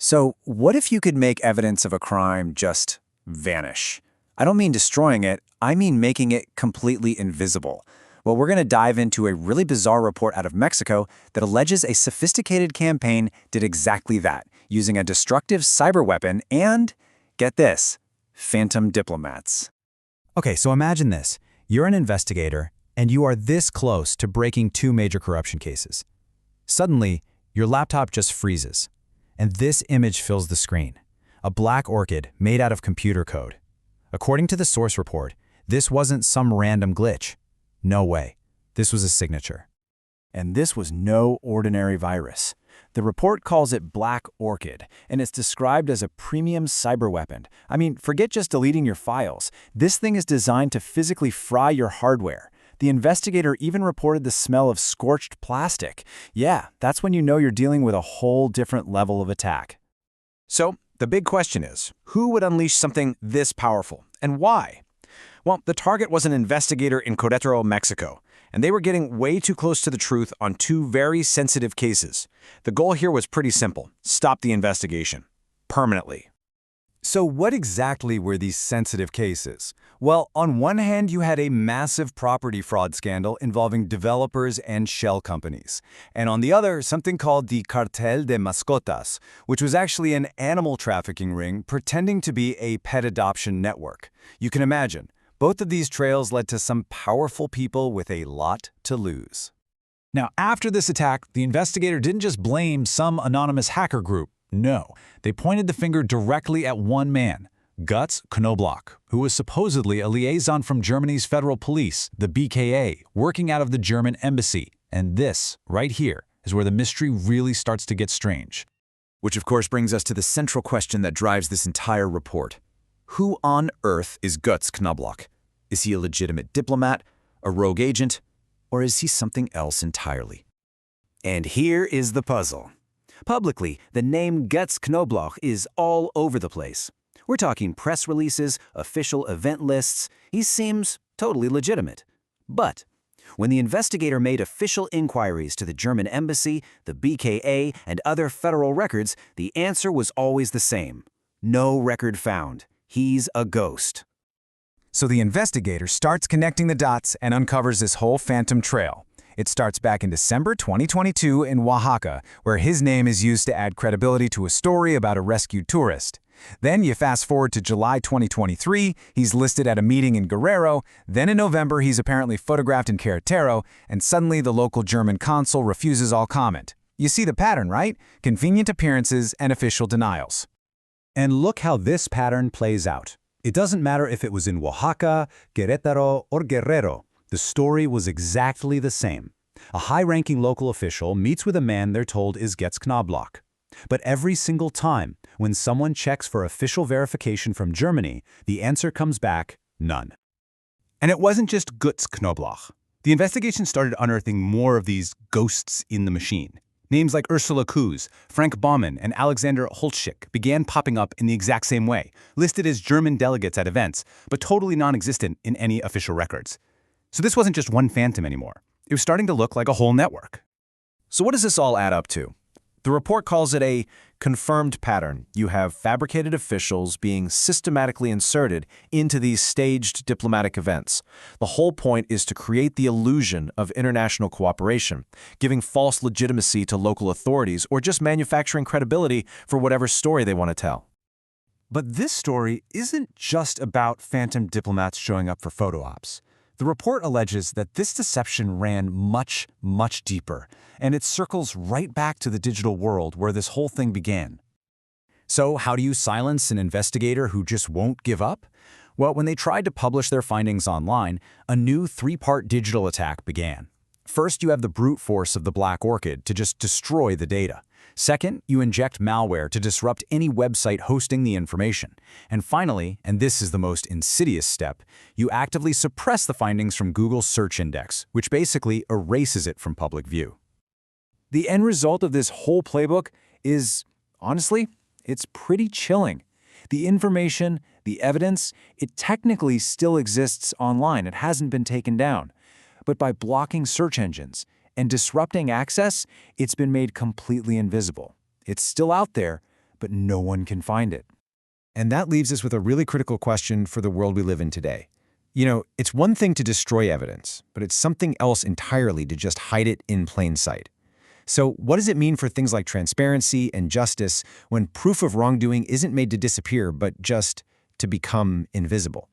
So, what if you could make evidence of a crime just vanish? I don't mean destroying it, I mean making it completely invisible. Well, we're going to dive into a really bizarre report out of Mexico that alleges a sophisticated campaign did exactly that, using a destructive cyber weapon and, get this, Phantom Diplomats. Okay, so imagine this. You're an investigator, and you are this close to breaking two major corruption cases. Suddenly, your laptop just freezes, and this image fills the screen. A Black Orchid made out of computer code. According to the source report, this wasn't some random glitch. No way. This was a signature. And this was no ordinary virus. The report calls it Black Orchid, and it's described as a premium cyber weapon. I mean, forget just deleting your files. This thing is designed to physically fry your hardware. The investigator even reported the smell of scorched plastic. Yeah, that's when you know you're dealing with a whole different level of attack. So, the big question is, who would unleash something this powerful, and why? Well, the target was an investigator in Querétaro, Mexico, and they were getting way too close to the truth on two very sensitive cases. The goal here was pretty simple: stop the investigation. Permanently. So what exactly were these sensitive cases? Well, on one hand, you had a massive property fraud scandal involving developers and shell companies. And on the other, something called the Cartel de Mascotas, which was actually an animal trafficking ring pretending to be a pet adoption network. You can imagine, both of these trails led to some powerful people with a lot to lose. Now, after this attack, the investigator didn't just blame some anonymous hacker group. No, they pointed the finger directly at one man, Götz Knobloch, who was supposedly a liaison from Germany's federal police, the BKA, working out of the German embassy. And this, right here, is where the mystery really starts to get strange. Which of course brings us to the central question that drives this entire report. Who on earth is Götz Knobloch? Is he a legitimate diplomat, a rogue agent, or is he something else entirely? And here is the puzzle. Publicly, the name Götz Knobloch is all over the place. We're talking press releases, official event lists. He seems totally legitimate. But when the investigator made official inquiries to the German embassy, the BKA, and other federal records, the answer was always the same. No record found. He's a ghost. So the investigator starts connecting the dots and uncovers this whole phantom trail. It starts back in December 2022 in Oaxaca, where his name is used to add credibility to a story about a rescued tourist. Then you fast forward to July 2023, he's listed at a meeting in Guerrero. Then in November, he's apparently photographed in Querétaro, and suddenly the local German consul refuses all comment. You see the pattern, right? Convenient appearances and official denials. And look how this pattern plays out. It doesn't matter if it was in Oaxaca, Querétaro, or Guerrero. The story was exactly the same. A high-ranking local official meets with a man they're told is Götz Knobloch. But every single time, when someone checks for official verification from Germany, the answer comes back, none. And it wasn't just Götz Knobloch. The investigation started unearthing more of these ghosts in the machine. Names like Ursula Kuz, Frank Baumann, and Alexander Holtschik began popping up in the exact same way, listed as German delegates at events, but totally non-existent in any official records. So this wasn't just one phantom anymore. It was starting to look like a whole network. So what does this all add up to? The report calls it a confirmed pattern. You have fabricated officials being systematically inserted into these staged diplomatic events. The whole point is to create the illusion of international cooperation, giving false legitimacy to local authorities or just manufacturing credibility for whatever story they want to tell. But this story isn't just about phantom diplomats showing up for photo ops. The report alleges that this deception ran much, much deeper, and it circles right back to the digital world where this whole thing began. So how do you silence an investigator who just won't give up? Well, when they tried to publish their findings online, a new three-part digital attack began. First, you have the brute force of the Black Orchid to just destroy the data. Second, you inject malware to disrupt any website hosting the information. And finally, and this is the most insidious step, you actively suppress the findings from Google's search index, which basically erases it from public view. The end result of this whole playbook is, honestly, it's pretty chilling. The information, the evidence, it technically still exists online. It hasn't been taken down. But by blocking search engines and disrupting access, it's been made completely invisible. It's still out there, but no one can find it. And that leaves us with a really critical question for the world we live in today. You know, it's one thing to destroy evidence, but it's something else entirely to just hide it in plain sight. So what does it mean for things like transparency and justice when proof of wrongdoing isn't made to disappear, but just to become invisible?